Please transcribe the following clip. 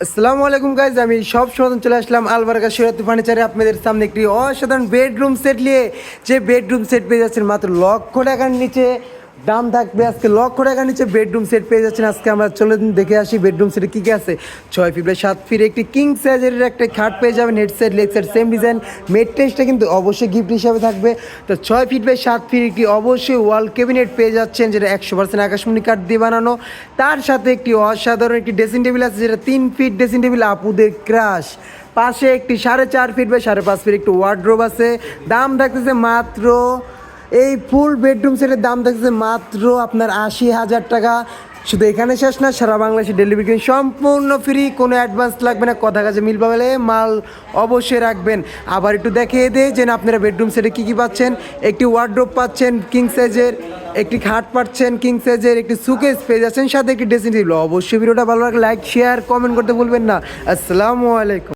আসসালামু আলাইকুম গাইজ, আমি সব সময় চলে আসলাম আলবারকা শিরাতি ফার্নিচারে আপনাদের সামনে একটি অসাধারণ বেডরুম সেট নিয়ে। যে বেডরুম সেট পেয়ে যাচ্ছেন মাত্র লক্ষ টাকার নিচে, দাম থাকবে আজকে লক্ষ টাকার নিচে বেডরুম সেট পেয়ে যাচ্ছেন। আজকে আমরা চলে দেখে আসি বেডরুম সেটে কী কী আছে। 6 ফিট বাই 7 ফিট একটি কিং সাইজের একটা খাট পেয়ে যাবেন, head set leg set same design. মেট্রেসটা কিন্তু অবশ্যই গিফট হিসাবে থাকবে। তো 6 ফিট বাই 7 ফিট একটি অবশ্যই ওয়াল ক্যাবিনেট পেয়ে যাচ্ছেন, যেটা 100% আকাশমণি কাঠ দিয়ে বানানো। তার সাথে একটি অসাধারণ একটি ড্রেসিং টেবিল আছে, যেটা 3 ফিট ড্রেসিং টেবিল আপুদের ক্রাশ। পাশে একটি 4.5 ফিট বাই 5.5 ফিট একটু ওয়ার্ড্রোব আছে। দাম থাকতেছে মাত্র, এই ফুল বেডরুম সেটের দাম থাকতেছে মাত্র আপনার 80,000 টাকা। শুধু এখানে শেষ না, সারা বাংলাদেশে ডেলিভারি সম্পূর্ণ ফ্রি, কোনো অ্যাডভান্স লাগবে না। কথা কাজে মিল পাবেলে মাল অবশ্যই রাখবেন। আবার একটু দেখিয়ে দেয় যে আপনারা বেডরুম সেটে কী কী পাচ্ছেন। একটি ওয়ার্ড্রোব পাচ্ছেন কিং সাইজের, একটি খাট পাচ্ছেন কিং সাইজের, একটি সুকেস পেয়ে যাচ্ছেন, সাথে একটি ড্রেসিং টেবিল। অবশ্যই ভিডিওটা ভালো লাগলে লাইক শেয়ার কমেন্ট করতে ভুলবেন না। আসসালামু আলাইকুম।